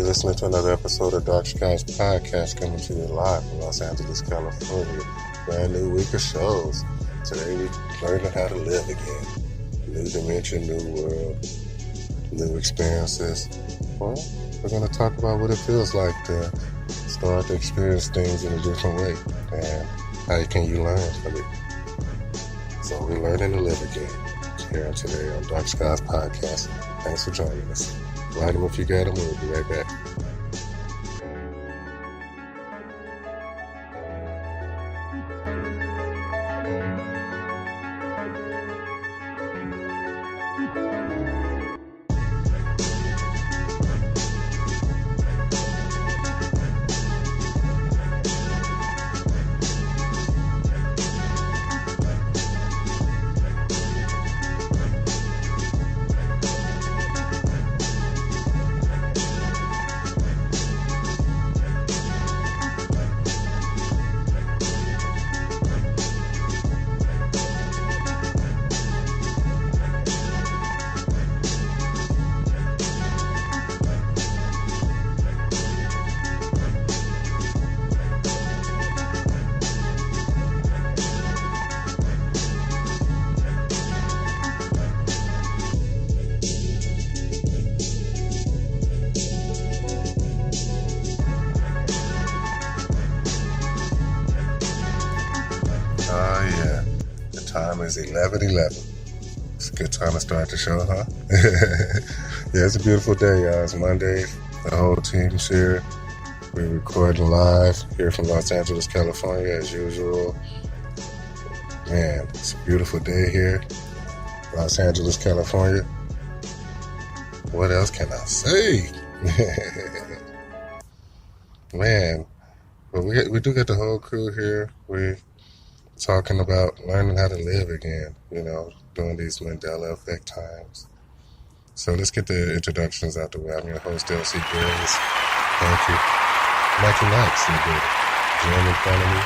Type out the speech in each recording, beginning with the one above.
listening to another episode of Dark Skies Podcast coming to you live from Los Angeles, California. Brand new week of shows. Today we're learning how to live again. New dimension, new world, new experiences. Well, we're going to talk about what it feels like to start to experience things in a different way and how can you learn from it. So we're learning to live again here today on Dark Skies Podcast. Thanks for joining us. Write them if you got them. We'll be right back. Time is 11:11. It's a good time to start the show, huh? Yeah, it's a beautiful day, y'all. It's Monday. The whole team's here. We're recording live here from Los Angeles, California, as usual. Man, it's a beautiful day here, Los Angeles, California. What else can I say? Man, but we do get the whole crew here. We're talking about learning how to live again, during these Mandela effect times. So let's get the introductions out the way. I'm your host, L.C. Graves. Thank you. Mikey Knox in the building. Jim in front of me.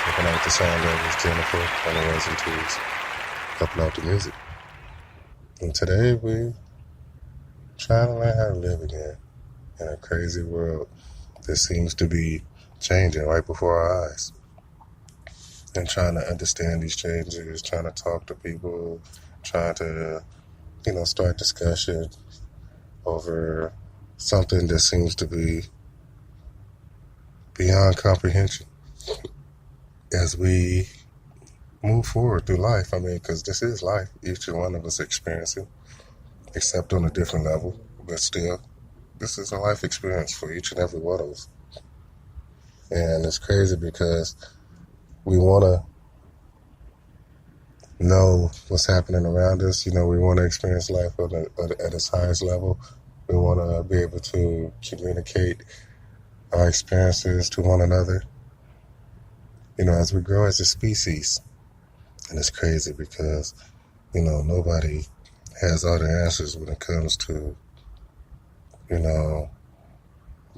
Looking out the sound levels. Jennifer on the ones and twos. Helping out the music. And today we trying to learn how to live again in a crazy world that seems to be changing right before our eyes. And trying to understand these changes, trying to talk to people, trying to, start discussion over something that seems to be beyond comprehension as we move forward through life. Because this is life, each and one of us experiencing, except on a different level, but still, this is a life experience for each and every one of us. And it's crazy because we want to know what's happening around us. We want to experience life at its highest level. We want to be able to communicate our experiences to one another, as we grow as a species. And it's crazy because, nobody has all the answers when it comes to, the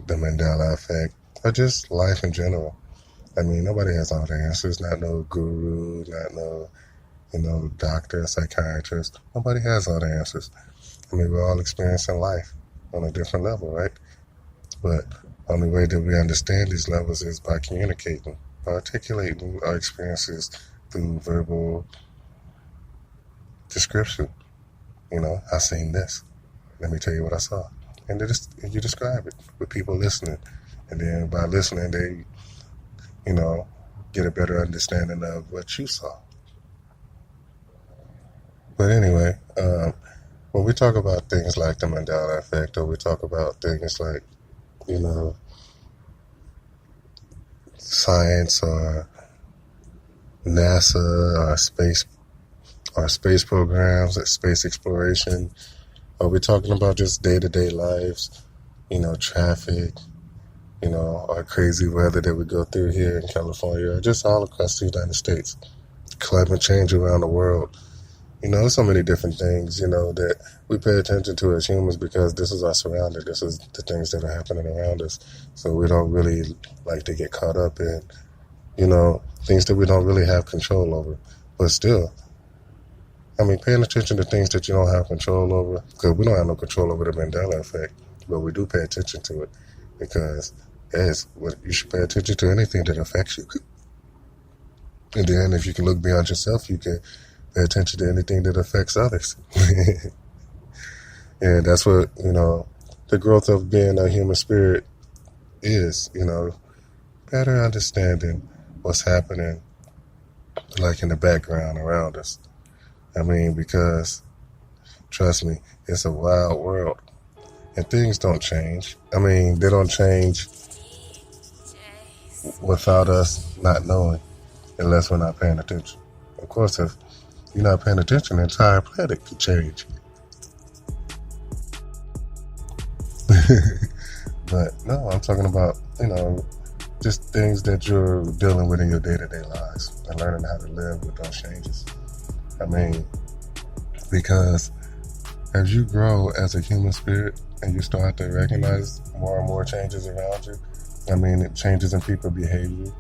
Mandela effect or just life in general. Nobody has all the answers, not no guru, not no, doctor, psychiatrist. Nobody has all the answers. We're all experiencing life on a different level, right? But the only way that we understand these levels is by communicating, by articulating our experiences through verbal description. I seen this. Let me tell you what I saw. And you describe it with people listening. And then by listening, they get a better understanding of what you saw. But anyway, when we talk about things like the Mandela effect, or we talk about things like, science or NASA or space programs, or space exploration, are we talking about just day-to-day lives, traffic, our crazy weather that we go through here in California, or just all across the United States, climate change around the world. There's so many different things, that we pay attention to as humans because this is our surrounding. This is the things that are happening around us. So we don't really like to get caught up in, things that we don't really have control over. But still, paying attention to things that you don't have control over, because we don't have no control over the Mandela effect, but we do pay attention to it. because that's what you should pay attention to, anything that affects you. And then if you can look beyond yourself, you can pay attention to anything that affects others. And that's what, the growth of being a human spirit is, better understanding what's happening like in the background around us. I mean, because trust me, it's a wild world and things don't change. I mean, they don't change without us not knowing unless we're not paying attention. Of course, if you're not paying attention, the entire planet could change. But no, I'm talking about, just things that you're dealing with in your day-to-day lives and learning how to live with those changes. I mean, because as you grow as a human spirit and you start to recognize more and more changes around you, I mean, it changes in people's behavior,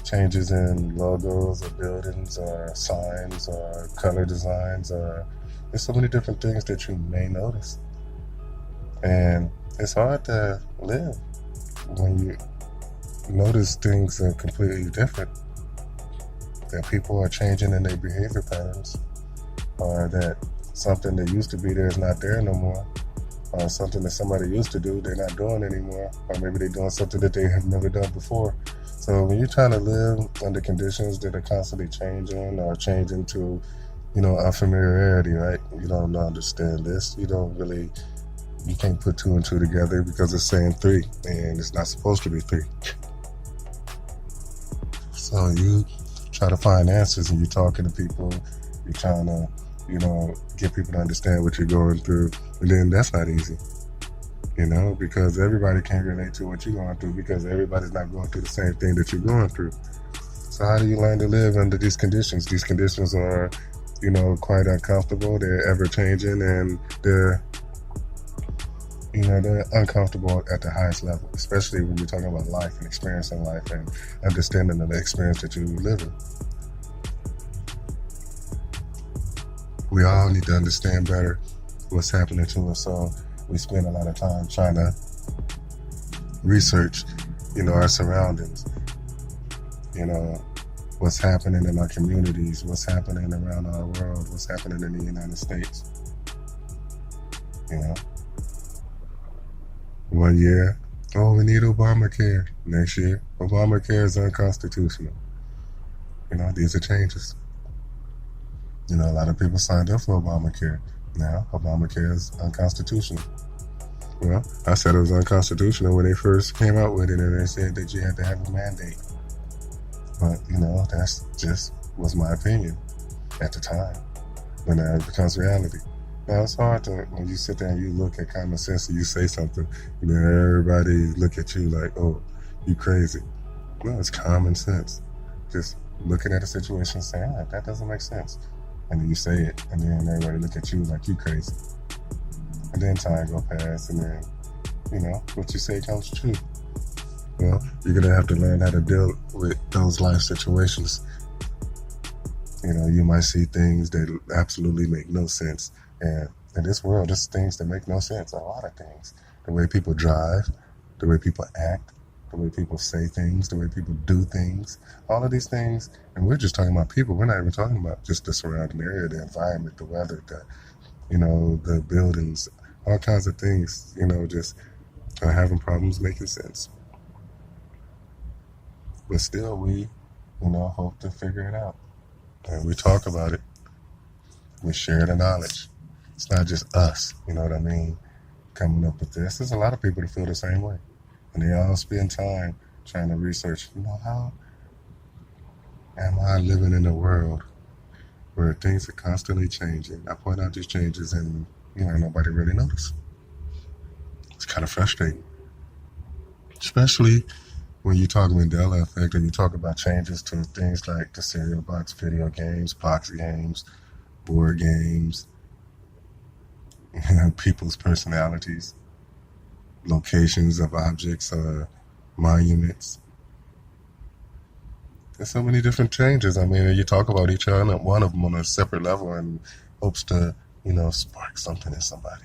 changes in logos or buildings or signs or color designs, or there's so many different things that you may notice. And it's hard to live when you notice things are completely different, that people are changing in their behavior patterns, or that something that used to be there is not there no more, or something that somebody used to do they're not doing anymore, or maybe they're doing something that they have never done before. So when you're trying to live under conditions that are constantly changing or changing to, unfamiliarity, right? You don't understand this. You can't put two and two together because it's saying three, and it's not supposed to be three. So you try to find answers, and you're talking to people, you're trying to, get people to understand what you're going through, and then that's not easy, because everybody can't relate to what you're going through, because everybody's not going through the same thing that you're going through. So how do you learn to live under these conditions? These conditions are, quite uncomfortable. They're ever changing, and they're uncomfortable at the highest level, especially when you're talking about life and experiencing life and understanding the experience that you live in. We all need to understand better what's happening to us, so we spend a lot of time trying to research, our surroundings, what's happening in our communities, what's happening around our world, what's happening in the United States. 1 year, we need Obamacare. Next year, Obamacare is unconstitutional. These are changes. A lot of people signed up for Obamacare. Now, Obamacare is unconstitutional. Well, I said it was unconstitutional when they first came out with it, and they said that you had to have a mandate. But, that's just was my opinion at the time. But now it becomes reality. Now, it's hard to, when you sit there and you look at common sense and you say something, and then everybody look at you like, oh, you crazy. No, it's common sense. Just looking at a situation and saying, that doesn't make sense. And then you say it, and then everybody look at you like you crazy. And then time go past, and then, what you say comes true. Well, you're going to have to learn how to deal with those life situations. You might see things that absolutely make no sense. And in this world, there's things that make no sense. A lot of things. The way people drive, the way people act, the way people say things, the way people do things, all of these things. And we're just talking about people. We're not even talking about just the surrounding area, the environment, the weather, the buildings, all kinds of things, just are having problems making sense. But still, we, hope to figure it out. And we talk about it. We share the knowledge. It's not just us, coming up with this. There's a lot of people that feel the same way. And they all spend time trying to research, how am I living in a world where things are constantly changing? I point out these changes and, nobody really notices. It's kind of frustrating. Especially when you talk Mandela effect and you talk about changes to things like the cereal box video games, box games, board games, people's personalities, locations of objects, monuments. There's so many different changes. I mean, you talk about each one of them on a separate level and hopes to, spark something in somebody.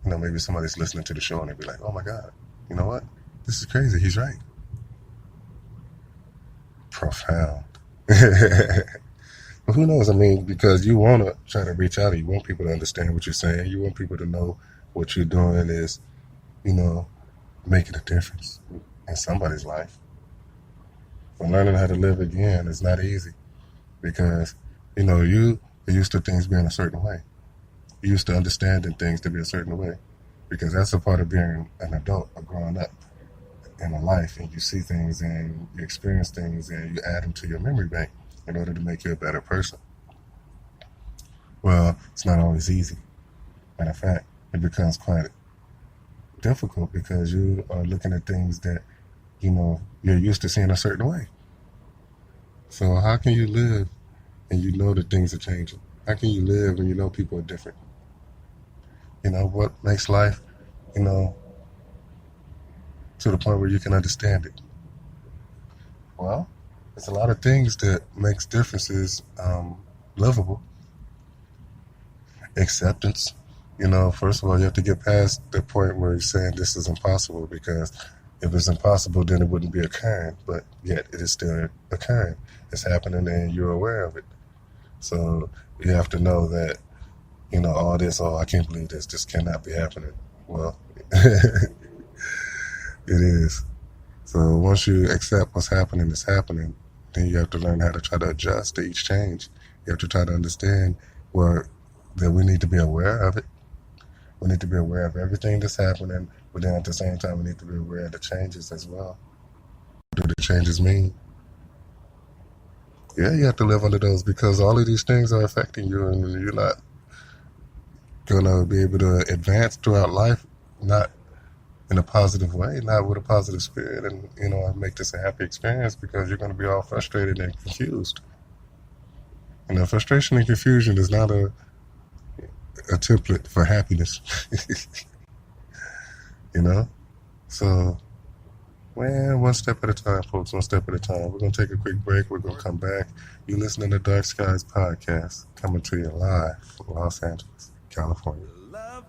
Maybe somebody's listening to the show and they'd be like, oh my God, you know what? This is crazy. He's right. Profound. But who knows? I mean, because you want to try to reach out, you want people to understand what you're saying. You want people to know what you're doing is, making a difference in somebody's life. But learning how to live again is not easy because, you are used to things being a certain way. You're used to understanding things to be a certain way because that's a part of being an adult or growing up in a life, and you see things and you experience things and you add them to your memory bank in order to make you a better person. Well, it's not always easy. Matter of fact, it becomes quite difficult because you are looking at things that, you're used to seeing a certain way. So how can you live and you know that things are changing? How can you live when you know people are different? What makes life, to the point where you can understand it? Well, there's a lot of things that makes differences livable. Acceptance. First of all, you have to get past the point where you're saying this is impossible, because if it's impossible, then it wouldn't be occurring, but yet it is still occurring. It's happening and you're aware of it. So you have to know that, all this, I can't believe this cannot be happening. Well, it is. So once you accept what's happening is happening, then you have to learn how to try to adjust to each change. You have to try to understand that we need to be aware of it. We need to be aware of everything that's happening, but then at the same time, we need to be aware of the changes as well. What do the changes mean? Yeah, you have to live under those because all of these things are affecting you, and you're not going to be able to advance throughout life, not in a positive way, not with a positive spirit, and, make this a happy experience because you're going to be all frustrated and confused. Frustration and confusion is not a template for happiness. So, one step at a time, folks, one step at a time. We're going to take a quick break. We're going to come back. You're listening to Dark Skies Podcast, coming to you live from Los Angeles, California.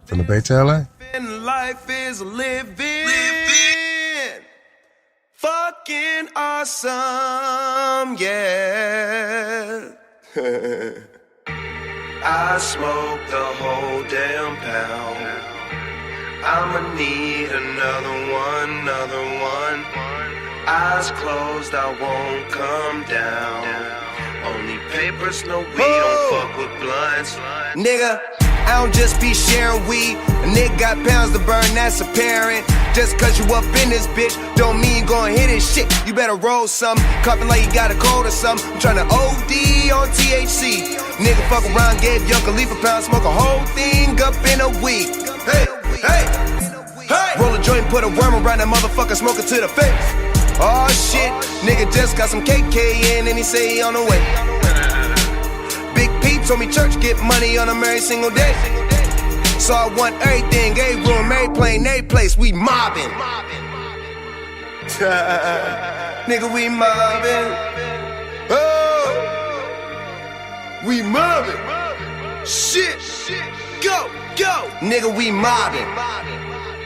From the Bay to LA. Life is living. Fucking awesome, yeah. I smoked the whole damn pound. I'ma need another one. Eyes closed, I won't come down. Only papers, no weed, don't fuck with blunts. Nigga, I don't just be sharing weed. A nigga got pounds to burn, that's apparent. Just cause you up in this bitch, don't mean you gon' hit this shit. You better roll some, coughing like you got a cold or something. I'm tryna OD on THC. Nigga fuck around, gave Young Khalifa a pound, smoke a whole thing up in a week. Hey. Roll a joint, put a worm around that motherfucker, smoke it to the face. Oh shit, nigga just got some KK in and he say he on the way. Big Pete told me church get money on him every single day. So I want everything, every room, every plane, every place, we mobbing. Nigga, we mobbing. Oh, we mobbing. Shit, go, nigga, we mobbing.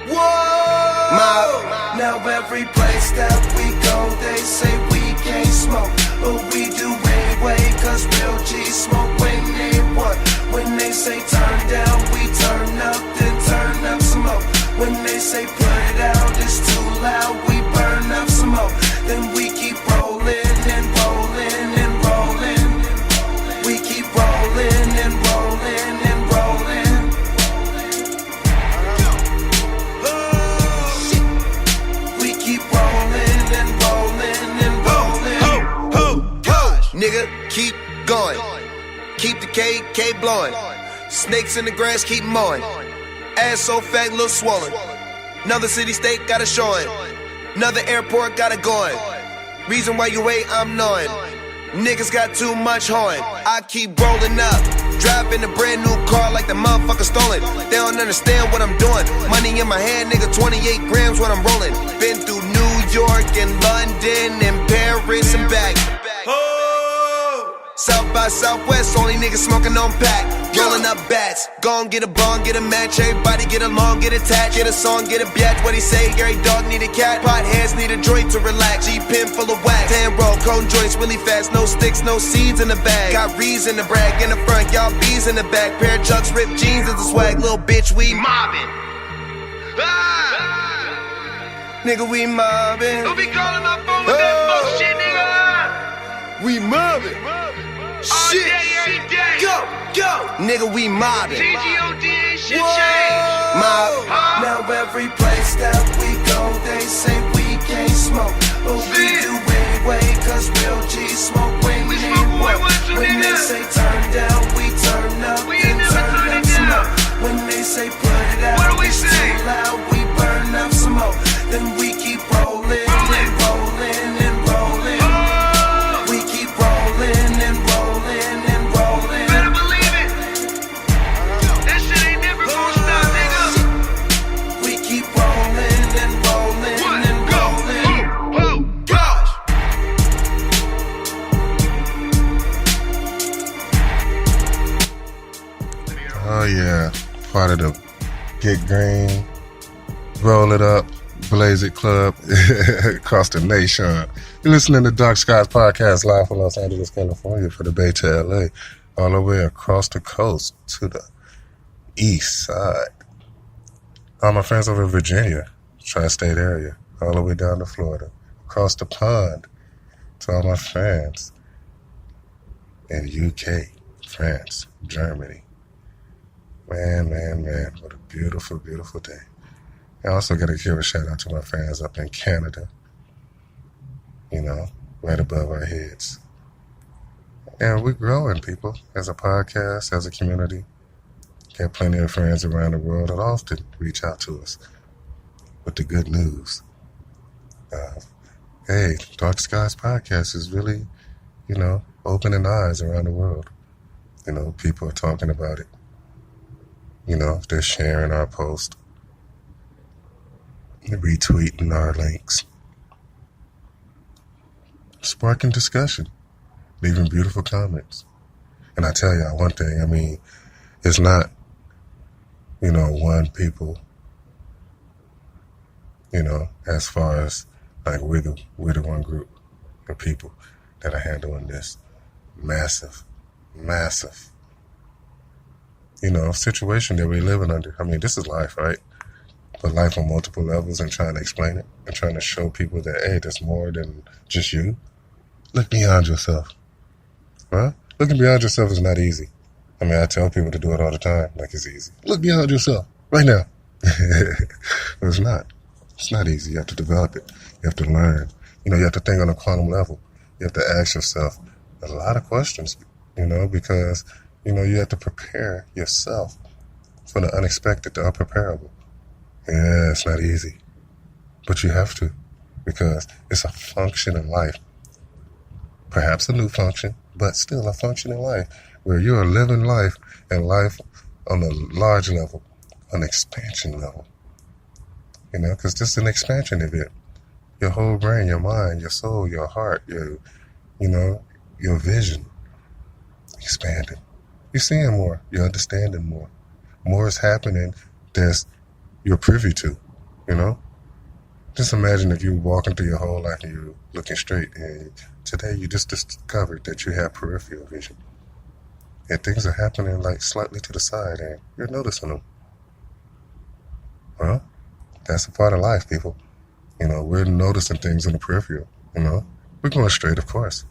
Whoa! Mob. Now every place that we go, they say we can't smoke, but we do anyway, cause real G's smoke when they want. When they say turn down, we turn up, then turn up some more. When they say put it out, it's too loud, we burn up some more. Then we keep rolling and rolling and rolling. We keep rolling and rolling and rolling. Nigga, keep going. Keep the KK blowing. Snakes in the grass keep mowing. Ass so fat, little swollen. Another city state got a showing. Another airport got it going. Reason why you wait, I'm knowing. Niggas got too much horn. I keep rolling up. Driving a brand new car like the motherfucker stolen. They don't understand what I'm doing. Money in my hand, nigga, 28 grams when I'm rolling. Been through New York and London and Paris and back. South by Southwest, only niggas smoking on pack. Rolling up bats, gon' get a bong, get a match. Everybody get along, get attached. Get a song, get a biatch. What he say? Gary dog need a cat. Pot heads need a joint to relax. G-pin full of wax. 10 roll, cone joints really fast. No sticks, no seeds in the bag. Got reason to brag in the front, y'all bees in the back. Pair of chucks, ripped jeans is the swag. Little bitch, we mobbing. Nigga, we mobbing. Don't be calling my phone with that bullshit, nigga. We mobbing. All Shit. day, every day. Go. Nigga, we mobbing. TGOD ain't shit changed. Mob. Now every place that we go, they say we can't smoke, but we do anyway, cause real G's smoke when We we smoke need when we work. want to, When they nigga. say turn down, we turn up, We then ain't never turn turn up it some down. more. When they say put it out, What do we it's say? too loud, we burn up some more. Then we keep rolling and rolling and rolling. Oh, We keep rolling and rolling and rolling. better believe it. That shit ain't never gonna stop, nigga. We keep rolling and rolling What? and Go. rolling. Oh, gosh. Oh yeah, part of the Get Green, Roll It Up, Blaze It Club across the nation. You're listening to Dark Skies Podcast live from Los Angeles, California, for the Bay to LA, all the way across the coast to the east side. All my friends over in Virginia, tri-state area, all the way down to Florida, across the pond, to all my fans in UK, France, Germany. Man, what a beautiful, beautiful day. I also got to give a shout out to my fans up in Canada, right above our heads. And we're growing, people, as a podcast, as a community. Got plenty of friends around the world that often reach out to us with the good news. Hey, Dark Skies Podcast is really, opening eyes around the world. People are talking about it. They're sharing our post, retweeting our links, sparking discussion, leaving beautiful comments. And I tell y'all one thing, it's not, one people, as far as like we're the one group of people that are handling this massive situation that we're living under. This is life, right? But life on multiple levels, and trying to explain it and trying to show people that, hey, there's more than just you. Look beyond yourself. Huh? Looking beyond yourself is not easy. I tell people to do it all the time, like it's easy. Look beyond yourself right now. But it's not. It's not easy. You have to develop it. You have to learn. You have to think on a quantum level. You have to ask yourself a lot of questions, because, you have to prepare yourself for the unexpected, the unpreparable. Yeah, it's not easy. But you have to, because it's a function in life. Perhaps a new function, but still a function in life where you are living life, and life on a large level, an expansion level. Because this is an expansion event. Your whole brain, your mind, your soul, your heart, your vision expanding. You're seeing more. You're understanding more. More is happening than you're privy to, Just imagine if you were walking through your whole life and you're looking straight, and today you just discovered that you have peripheral vision. And things are happening like slightly to the side, and you're noticing them. Well, that's a part of life, people. We're noticing things in the peripheral, We're going straight, of course.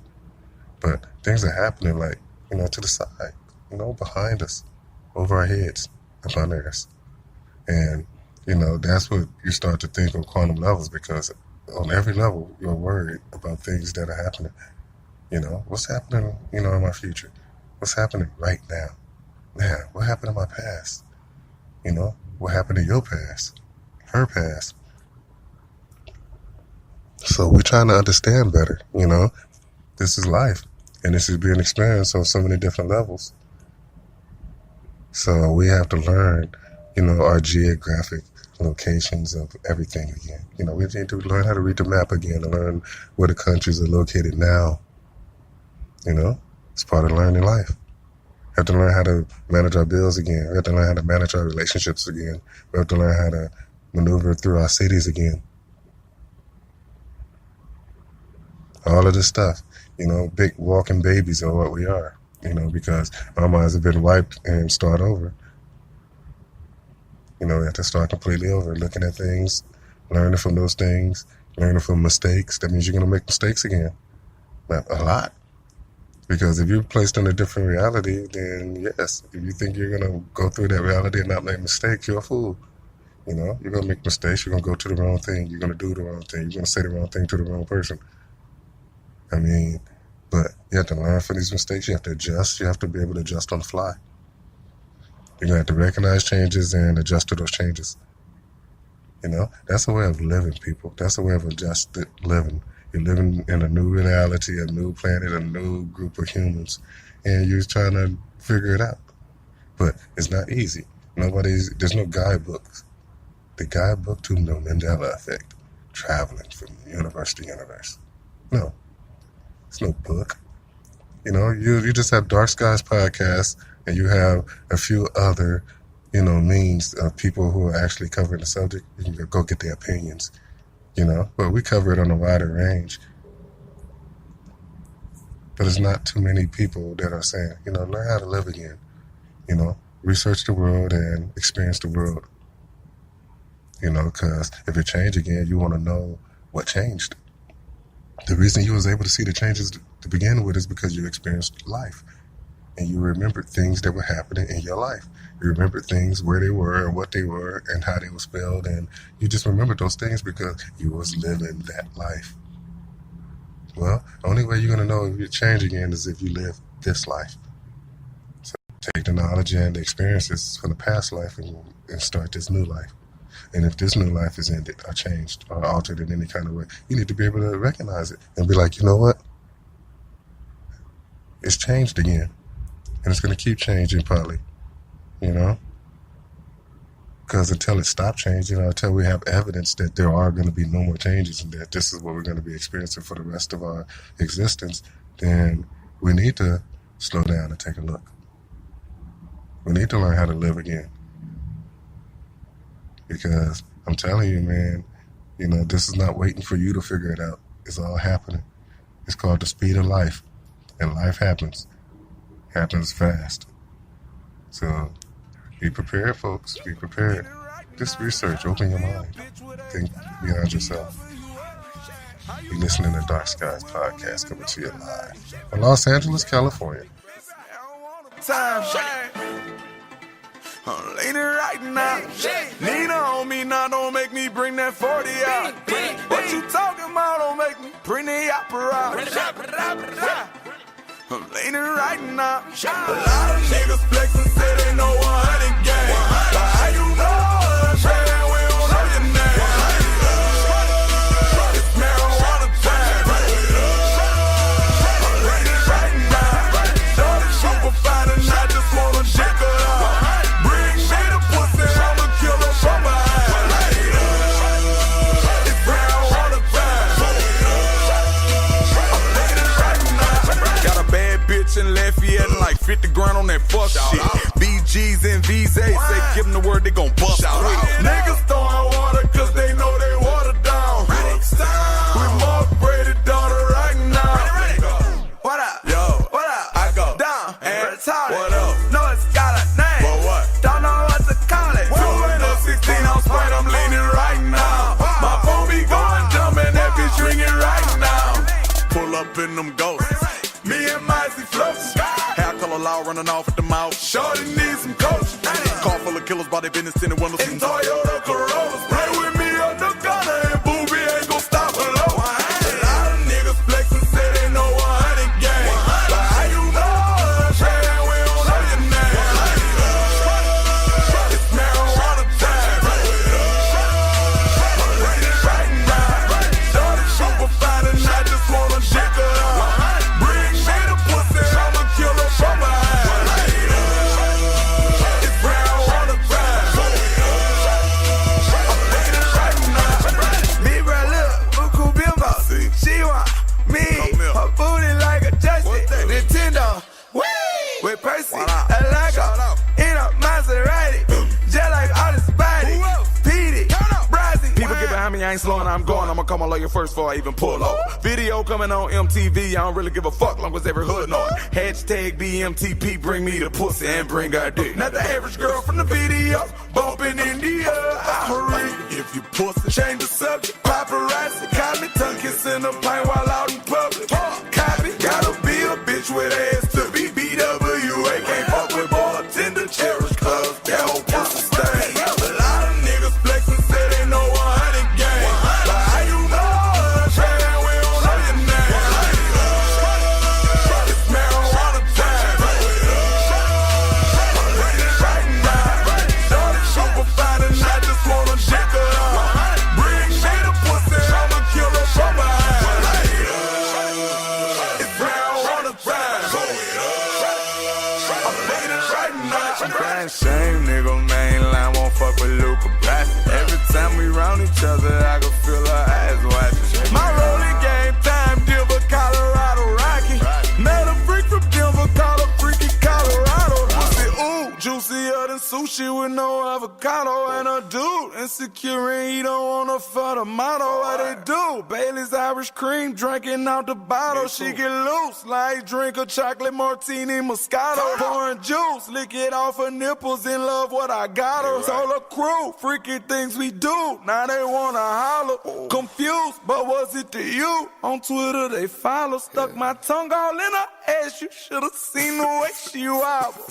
But things are happening like, to the side, behind us, over our heads, up under us. And, that's what you start to think on quantum levels, because on every level, you're worried about things that are happening. What's happening, in my future? What's happening right now? Man, what happened in my past? What happened in your past? Her past? So we're trying to understand better, This is life, and this is being experienced on so many different levels. So we have to learn, our geographic locations of everything again. We need to learn how to read the map again and learn where the countries are located now. It's part of learning life. We have to learn how to manage our bills again. We have to learn how to manage our relationships again. We have to learn how to maneuver through our cities again. All of this stuff, big walking babies are what we are, because our minds have been wiped and start over. We have to start completely over, looking at things, learning from those things, learning from mistakes. That means you're going to make mistakes again. Not a lot. Because if you're placed in a different reality, then yes, if you think you're going to go through that reality and not make mistakes, you're a fool. You're going to make mistakes. You're going to go to the wrong thing. You're going to do the wrong thing. You're going to say the wrong thing to the wrong person. But you have to learn from these mistakes. You have to adjust. You have to be able to adjust on the fly. You're going to have to recognize changes and adjust to those changes. That's a way of living, people. That's a way of adjusted living. You're living in a new reality, a new planet, a new group of humans, and you're trying to figure it out. But it's not easy. There's no guidebooks. The guidebook to the Mandela effect, traveling from universe to universe. No, it's no book. You just have Dark Skies podcast, and you have a few other, means of people who are actually covering the subject. You can go get their opinions. But we cover it on a wider range. But it's not too many people that are saying, learn how to live again. Research the world and experience the world. Because if it changed again, you want to know what changed. The reason you was able to see the changes to begin with is because you experienced life. And you remembered things that were happening in your life. You remembered things, where they were and what they were and how they were spelled. And you just remembered those things because you was living that life. Well, the only way you're going to know if you change again is if you live this life. So take the knowledge and the experiences from the past life and start this new life. And if this new life is ended or changed or altered in any kind of way, you need to be able to recognize it and be like, you know what? It's changed again. And it's going to keep changing probably, because until it stops changing, until we have evidence that there are going to be no more changes and that this is what we're going to be experiencing for the rest of our existence, then we need to slow down and take a look. We need to learn how to live again. Because I'm telling you, man, this is not waiting for you to figure it out. It's all happening. It's called the speed of life. And life happens fast. So be prepared, folks. Be prepared. Just research. Open your mind. Think beyond yourself. You're listening to Dark Skies Podcast coming to you live from Los Angeles, California. I'm leaning right now. Lean on me now, don't make me bring that 40 out. What you talking about? Don't make me bring the opera. I'm leaning right now. A lot of niggas flexing, say they know 100 gang. But how you know us, man? We don't know your name. It's marijuana time. I'm leaning right now. Shorty super fine and I just wanna check her out. Bring me the pussy, I'ma kill her from behind. It's marijuana time. I'm leaning right now. Got a bad bitch in Lafayette and like 50 grand on that fuck shit. BGs and VZs, say give them the word, they gon' bust out. Niggas throwing water cause they know they water down. We more braided daughter right now. What up? Yo, what up? I go down and retarded. What up? No, it's got a name. But what? Don't know what to call it. 2 and a 16 on sprite, I'm leaning right now. My phone be going dumb and that bitch ringing right now. Pull up in them ghosts. Me and Mizey floats. Hair color law running off at the mouth. Shorty need some coach. Car full of killers by their business in the windows. In Toyota Corollas. Play with me on the gunner and booby ain't gon' stop below. A lot of niggas flexing, say they know 100 gang. But how you know us, man? We don't know your name. It's marijuana time. I'm leaning right now. Shorty super fine and I just wanna check her out. Bring me the pussy, I'ma kill her from behind. It's marijuana time. I ain't slowing, I'm going. I'ma call my lawyer first before I even pull over. Video coming on MTV, I don't really give a fuck long as every hood know it. Hashtag BMTP, bring me the pussy and bring her dick. Not the average girl from the video, bumping in the air. I'm read if you pussy. Change the subject, paparazzi. Call me tongue kissing a pint while out in public. Copy, gotta be a bitch with ass to be BWA. Can't fuck with bartender, cherish clubs, that whole pussy stain. A lot of niggas flexing, say they know 100 gang. But how you know us, man, we don't know your name. It's marijuana time. I'm ready right now. Shorty super fine and I just wanna dick her out. Bring me the pussy, I'ma kill her from behind. It's marijuana time. I'm ready right now. Crying shame, nigga, main line won't fuck with Luca Brasi. Every time we round each other, I can feel her eyes watching. My rolling game time, Denver, Colorado, Rocky. Met a freak from Denver, called her Freaky Colorado. Pussy, ooh, juicier than sushi with no avocado. And a dude insecure and he don't want to fuck the motto. What they do? Bailey's Irish cream, drinking out the bottle. She get loose like drink a chocolate martini Moscato. Pouring juice, lick it off her nipples, in love what I got her. So the crew, freaky things we do. Now they wanna holler, confused, but was it to you? On Twitter they follow, stuck my tongue all in her ass. You should've seen the way she wobble.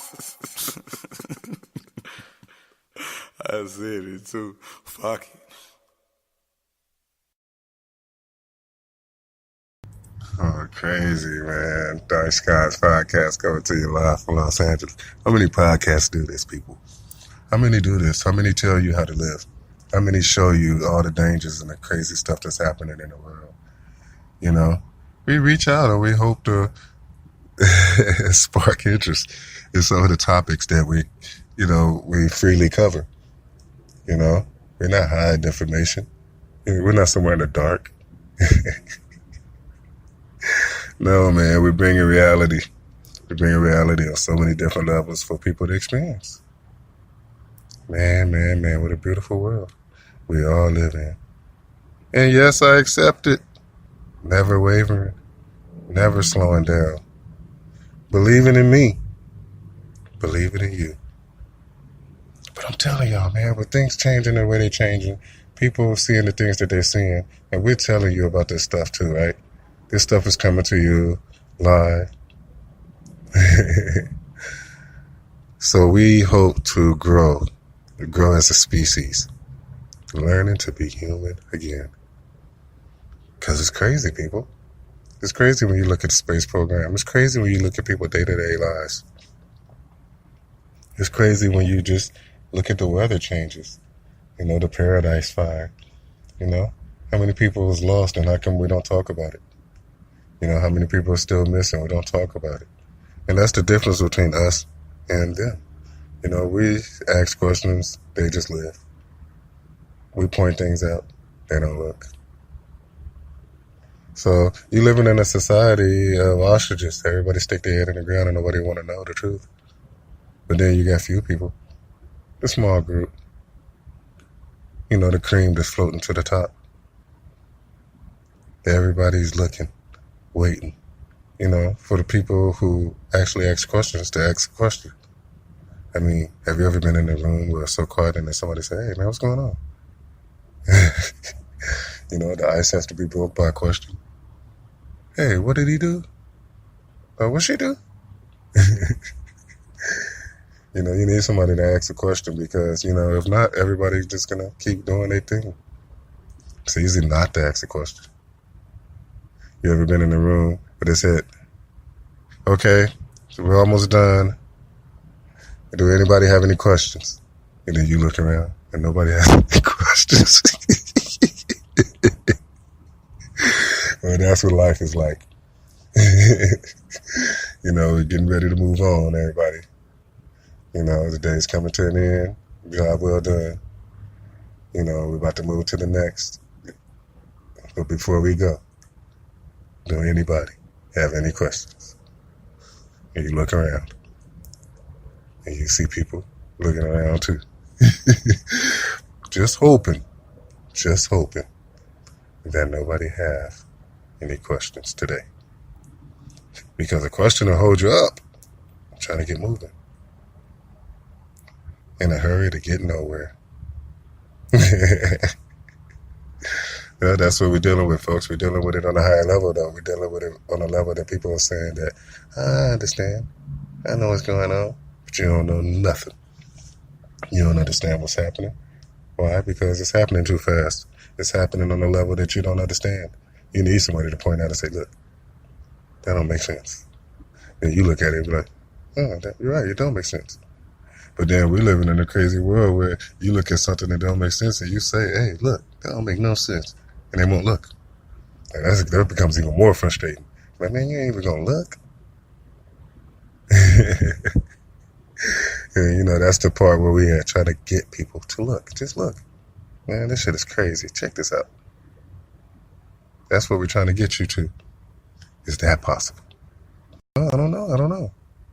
I said it too. Fuck it. Oh, crazy, man. Dark Skies Podcast coming to you live from Los Angeles. How many podcasts do this, people? How many do this? How many tell you how to live? How many show you all the dangers and the crazy stuff that's happening in the world? You know, we reach out and we hope to spark interest in some of the topics that we freely cover. You know, we're not hiding information. We're not somewhere in the dark. No, man, we're bringing reality. We're bringing reality on so many different levels for people to experience. Man, what a beautiful world we all live in. And yes, I accept it. Never wavering, never slowing down. Believing in me, believing in you. But I'm telling y'all, man, with things changing the way they're changing, people seeing the things that they're seeing, and we're telling you about this stuff too, right? This stuff is coming to you live. So we hope to grow as a species, learning to be human again. Because it's crazy, people. It's crazy when you look at the space program. It's crazy when you look at people's day-to-day lives. It's crazy when you just look at the weather changes. You know, the Paradise Fire. You know, how many people was lost and how come we don't talk about it? You know, how many people are still missing? We don't talk about it. And that's the difference between us and them. You know, we ask questions, they just live. We point things out, they don't look. So you living in a society of ostriches. Everybody stick their head in the ground and nobody want to know the truth. But then you got few people, the small group. You know, the cream that's floating to the top. Everybody's looking, waiting, you know, for the people who actually ask questions to ask a question. I mean, have you ever been in a room where it's so quiet and then somebody say, hey, man, what's going on? You know, the ice has to be broke by a question. Hey, what did he do? What'd she do? You know, you need somebody to ask a question because, you know, if not, everybody's just going to keep doing their thing. It's easy not to ask a question. You ever been in a room where they said, okay, so we're almost done. Do anybody have any questions? And then you look around and nobody has any questions. Well, that's what life is like. You know, we're getting ready to move on, everybody. You know, the day's coming to an end. Job well done. You know, we're about to move to the next. But before we go, do anybody have any questions? And you look around. And you see people looking around too. Just hoping that nobody have any questions today. Because a question will hold you up. I'm trying to get moving. In a hurry to get nowhere. Yeah, that's what we're dealing with, folks. We're dealing with it on a higher level, though. We're dealing with it on a level that people are saying that, I understand. I know what's going on. But you don't know nothing. You don't understand what's happening. Why? Because it's happening too fast. It's happening on a level that you don't understand. You need somebody to point out and say, look, that don't make sense. Then you look at it and be like, oh, you're right, it don't make sense. But then we're living in a crazy world where you look at something that don't make sense and you say, hey, look, that don't make no sense. And they won't look. And that becomes even more frustrating. Like, man, you ain't even gonna look. And, you know, that's the part where we try to get people to look. Just look. Man, this shit is crazy. Check this out. That's what we're trying to get you to. Is that possible? Oh, I don't know.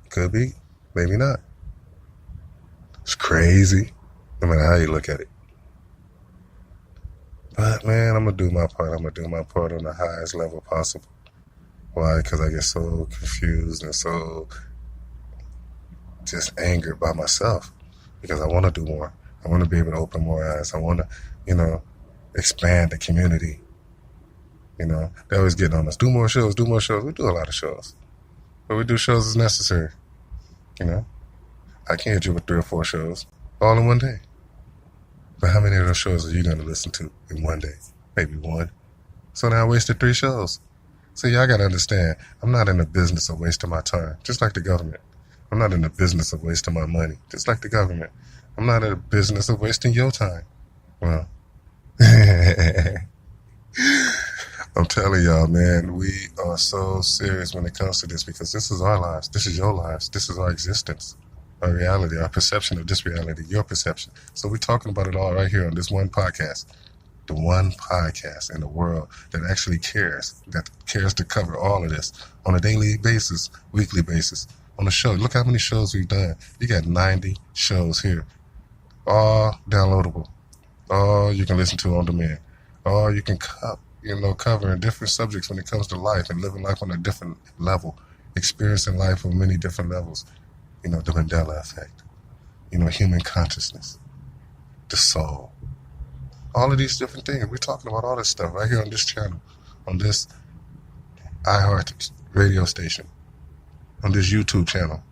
Could be. Maybe not. It's crazy. No matter how you look at it. But, man, I'm going to do my part. I'm going to do my part on the highest level possible. Why? Because I get so confused and so just angered by myself. Because I want to do more. I want to be able to open more eyes. I want to, you know, expand the community. You know, they always get on us. Do more shows. We do a lot of shows. But we do shows as necessary. You know, I can't hit you with 3 or 4 shows all in one day. But how many of those shows are you going to listen to in one day? Maybe 1. So now I wasted 3 shows. So y'all got to understand, I'm not in the business of wasting my time, just like the government. I'm not in the business of wasting my money, just like the government. I'm not in the business of wasting your time. Well, I'm telling y'all, man, we are so serious when it comes to this because this is our lives. This is your lives. This is our existence. Our reality, our perception of this reality, your perception. So we're talking about it all right here on this one podcast. The one podcast in the world that actually cares, that cares to cover all of this on a daily basis, weekly basis, on a show. Look how many shows we've done. You got 90 shows here. All downloadable. All you can listen to on demand. All you can cover in different subjects when it comes to life and living life on a different level, experiencing life on many different levels. You know, the Mandela effect, you know, human consciousness, the soul, all of these different things. We're talking about all this stuff right here on this channel, on this iHeart radio station, on this YouTube channel.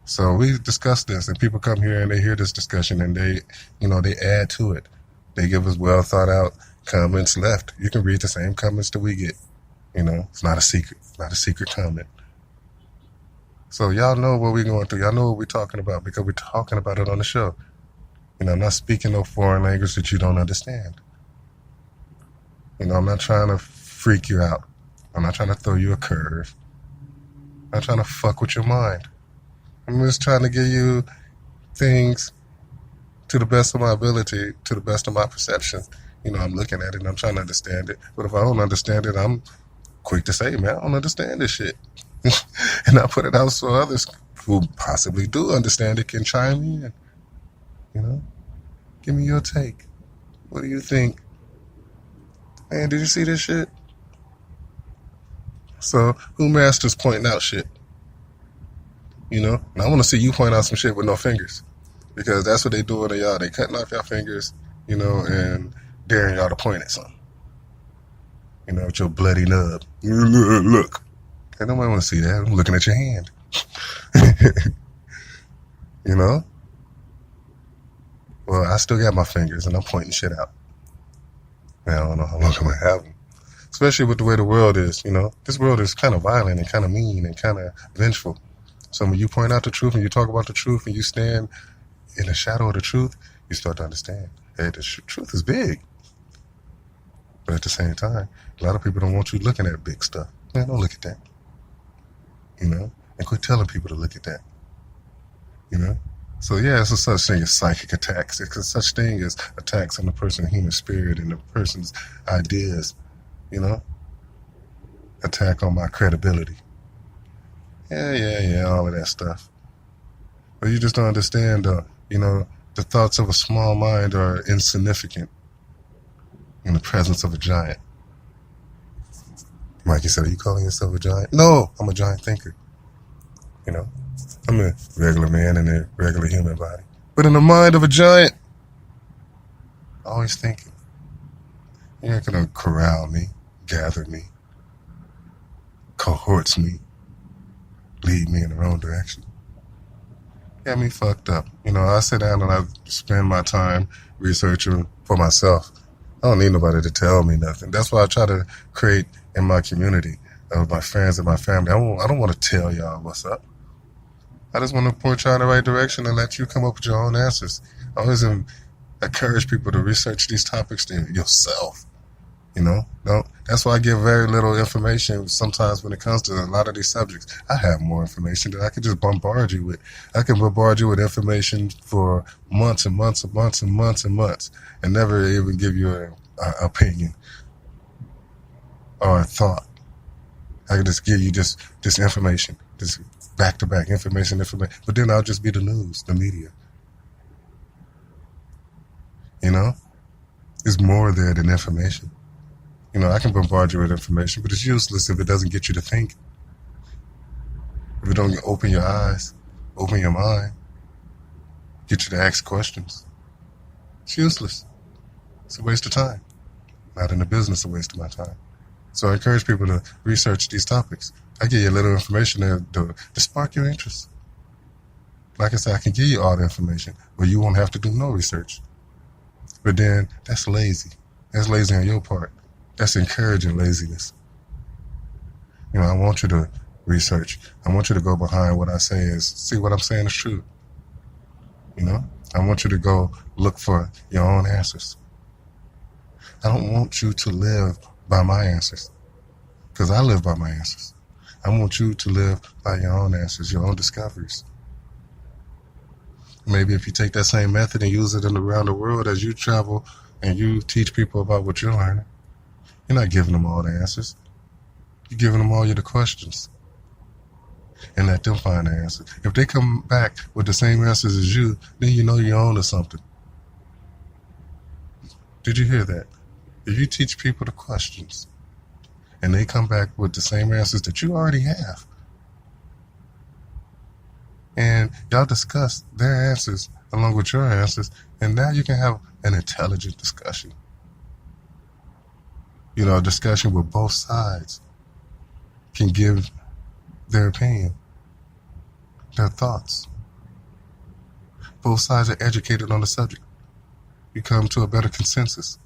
So we discuss this and people come here and they hear this discussion and they, you know, they add to it. They give us well thought out comments left. You can read the same comments that we get. You know, it's not a secret. It's not a secret comment. So y'all know what we're going through. Y'all know what we're talking about because we're talking about it on the show. You know, I'm not speaking no foreign language that you don't understand. You know, I'm not trying to freak you out. I'm not trying to throw you a curve. I'm not trying to fuck with your mind. I'm just trying to give you things to the best of my ability, to the best of my perception. You know, I'm looking at it and I'm trying to understand it. But if I don't understand it, I'm quick to say, man, I don't understand this shit. And I put it out so others who possibly do understand it can chime in. You know? Give me your take. What do you think? Man, did you see this shit? So, who masters pointing out shit? You know? And I want to see you point out some shit with no fingers. Because that's what they doing to y'all. They cutting off your fingers, you know, and daring y'all to point at something. You know, with your bloody nub. Look. I nobody want to see that. I'm looking at your hand. You know? Well, I still got my fingers and I'm pointing shit out. Man, I don't know how long I'm going to have them. Especially with the way the world is, you know? This world is kind of violent and kind of mean and kind of vengeful. So when you point out the truth and you talk about the truth and you stand in the shadow of the truth, you start to understand, hey, the truth is big. But at the same time, a lot of people don't want you looking at big stuff. Man, don't look at that. You know? And quit telling people to look at that. You know? So yeah, it's a such thing as psychic attacks. It's a such thing as attacks on the person's human spirit and the person's ideas. You know? Attack on my credibility. Yeah, all of that stuff. But you just don't understand, you know, the thoughts of a small mind are insignificant in the presence of a giant. Mikey said, are you calling yourself a giant? No, I'm a giant thinker. You know, I'm a regular man in a regular human body. But in the mind of a giant, always thinking. You're not going to corral me, gather me, cohorts me, lead me in the wrong direction. Got me fucked up. You know, I sit down and I spend my time researching for myself. I don't need nobody to tell me nothing. That's why I try to create in my community, my friends and my family. I don't want to tell y'all what's up. I just want to point y'all in the right direction and let you come up with your own answers. I always encourage people to research these topics yourself. You know, that's why I give very little information sometimes when it comes to a lot of these subjects. I have more information that I could just bombard you with. I can bombard you with information for months and months and months and months and months and never even give you an opinion or a thought. I can just give you just information, just back-to-back information. But then I'll just be the news, the media. You know, there's more there than information. You know, I can bombard you with information, but it's useless if it doesn't get you to think. If it don't open your eyes, open your mind, get you to ask questions. It's useless. It's a waste of time. Not in the business, a waste of my time. So I encourage people to research these topics. I give you a little information there to spark your interest. Like I said, I can give you all the information, but you won't have to do no research. But then that's lazy. That's lazy on your part. That's encouraging laziness. You know, I want you to research. I want you to go behind what I say is, see what I'm saying is true. You know, I want you to go look for your own answers. I don't want you to live by my answers, because I live by my answers. I want you to live by your own answers, your own discoveries. Maybe if you take that same method and use it around the world as you travel and you teach people about what you're learning, you're not giving them all the answers. You're giving them all the questions. And let them find the answers. If they come back with the same answers as you, then you know you're on to something. Did you hear that? If you teach people the questions and they come back with the same answers that you already have, and y'all discuss their answers along with your answers, and now you can have an intelligent discussion. You know, a discussion where both sides can give their opinion, their thoughts. Both sides are educated on the subject. You come to a better consensus.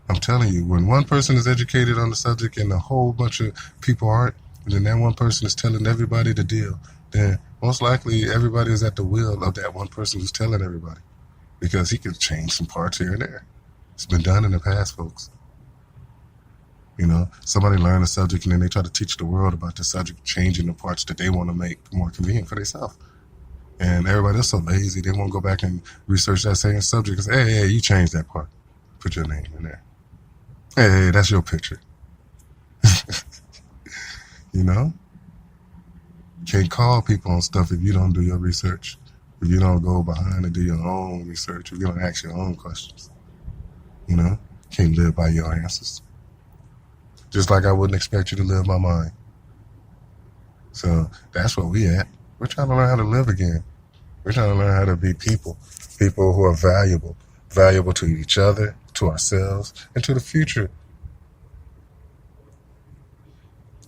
I'm telling you, when one person is educated on the subject and a whole bunch of people aren't, and then that one person is telling everybody the deal, then most likely everybody is at the will of that one person who's telling everybody, because he could change some parts here and there. It's been done in the past, folks. You know, somebody learned a subject and then they try to teach the world about the subject, changing the parts that they want to make more convenient for themselves. And everybody else so lazy, they won't go back and research that same subject and say, hey, you changed that part. Put your name in there. Hey, that's your picture. You know? You can't call people on stuff if you don't do your research, if you don't go behind and do your own research, if you don't ask your own questions. You know? Can't live by your answers. Just like I wouldn't expect you to live by mine. So that's where we at. We're trying to learn how to live again. We're trying to learn how to be people who are valuable to each other, to ourselves, and to the future.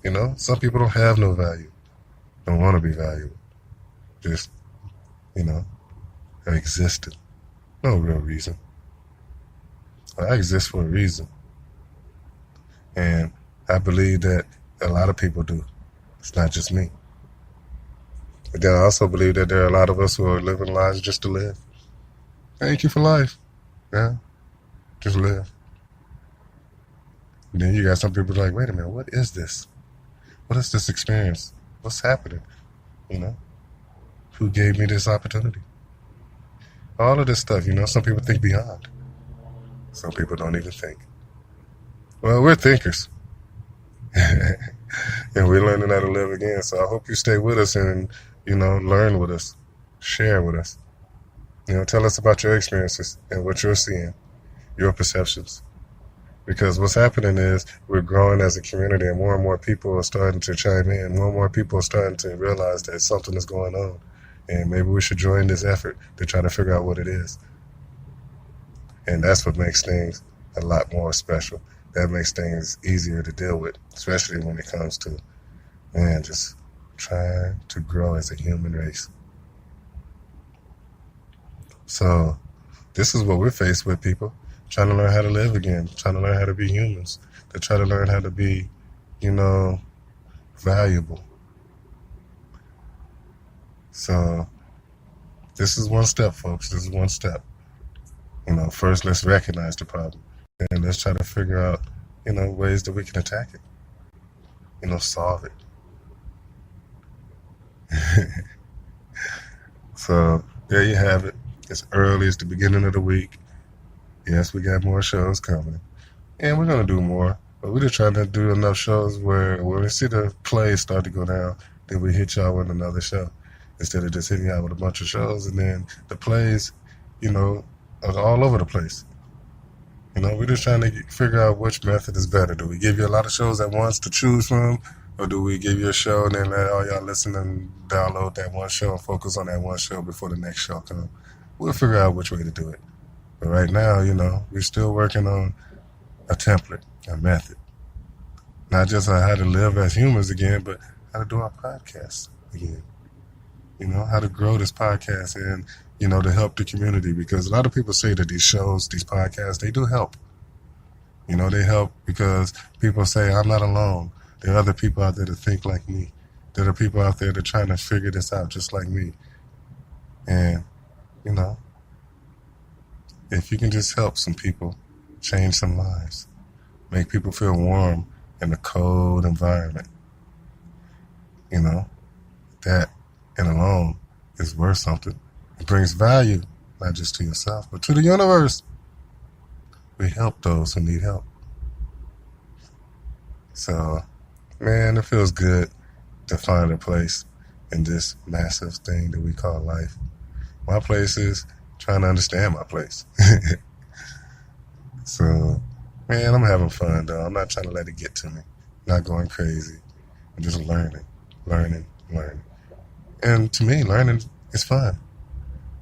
You know, some people don't have no value, don't want to be valuable. Just, you know, have existed. No real reason. I exist for a reason. And I believe that a lot of people do. It's not just me. But then I also believe that there are a lot of us who are living lives just to live. Thank you for life. Yeah. Just live. And then you got some people like, wait a minute, what is this? What is this experience? What's happening? You know? Who gave me this opportunity? All of this stuff, you know, some people think beyond. Some people don't even think. Well, we're thinkers. And we're learning how to live again. So I hope you stay with us and, you know, learn with us. Share with us. You know, tell us about your experiences and what you're seeing. your perceptions. Because what's happening is we're growing as a community, and more people are starting to chime in. More and more people are starting to realize that something is going on. And maybe we should join this effort to try to figure out what it is. And that's what makes things a lot more special. That makes things easier to deal with, especially when it comes to, man, just trying to grow as a human race. So this is what we're faced with, people. Trying to learn how to live again, trying to learn how to be humans, to try to learn how to be, valuable. So this is one step, folks. This is one step. First let's recognize the problem. And let's try to figure out, ways that we can attack it. Solve it. So there you have it. It's early. It's the beginning of the week. Yes, we got more shows coming. And we're going to do more. But we're just trying to do enough shows where when we see the plays start to go down, then we hit y'all with another show. Instead of just hitting y'all with a bunch of shows. And then the plays, are all over the place. We're just trying to figure out which method is better. Do we give you a lot of shows at once to choose from? Or do we give you a show and then let all y'all listen and download that one show and focus on that one show before the next show comes? We'll figure out which way to do it. But right now, we're still working on a template, a method. Not just how to live as humans again, but how to do our podcast again. How to grow this podcast and, to help the community. Because a lot of people say that these shows, these podcasts, they do help. They help because people say, I'm not alone. There are other people out there that think like me. There are people out there that are trying to figure this out just like me. And, if you can just help some people, change some lives, make people feel warm in a cold environment, that and alone is worth something. It brings value, not just to yourself, but to the universe. We help those who need help. So, man, it feels good to find a place in this massive thing that we call life. My place is trying to understand my place. So, man, I'm having fun, though. I'm not trying to let it get to me. Not going crazy. I'm just learning. And to me, learning is fun.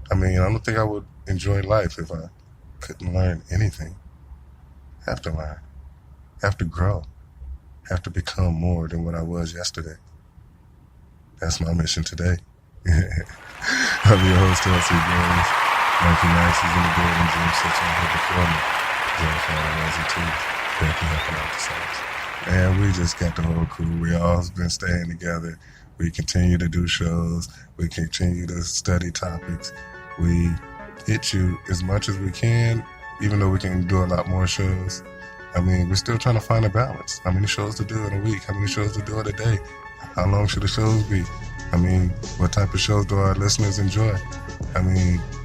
I don't think I would enjoy life if I couldn't learn anything. Have to learn. Have to grow. Have to become more than what I was yesterday. That's my mission today. I'm your host, L.C. Gaines. Mikey Nice is in the building. Jim sits on here before me. Jennifer Rosie too. Becky helping out the songs. And we just got the whole crew. We all been staying together. We continue to do shows. We continue to study topics. We hit you as much as we can, even though we can do a lot more shows. We're still trying to find a balance. How many shows to do in a week? How many shows to do in a day? How long should the shows be? What type of shows do our listeners enjoy?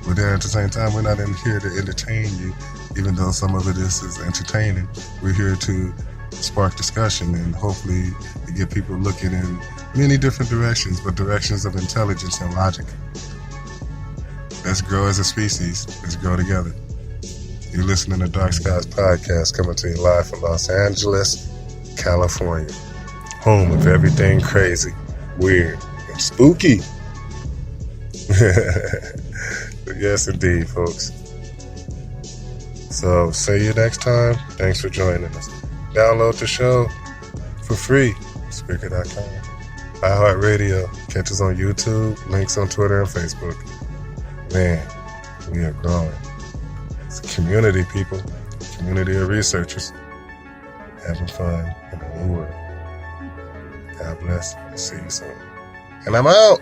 But then at the same time, we're not in here to entertain you, even though some of it is entertaining. We're here to spark discussion and hopefully to get people looking in many different directions, but directions of intelligence and logic. Let's grow as a species. Let's grow together. You're listening to Dark Skies Podcast, coming to you live from Los Angeles, California. Home of everything crazy, weird, and spooky. Yes, indeed, folks. So, see you next time. Thanks for joining us. Download the show for free. Spreaker.com. iHeartRadio. Catch us on YouTube. Links on Twitter and Facebook. Man, we are growing. It's a community, people. Community of researchers. Having fun in the new world. God bless. See you soon. And I'm out.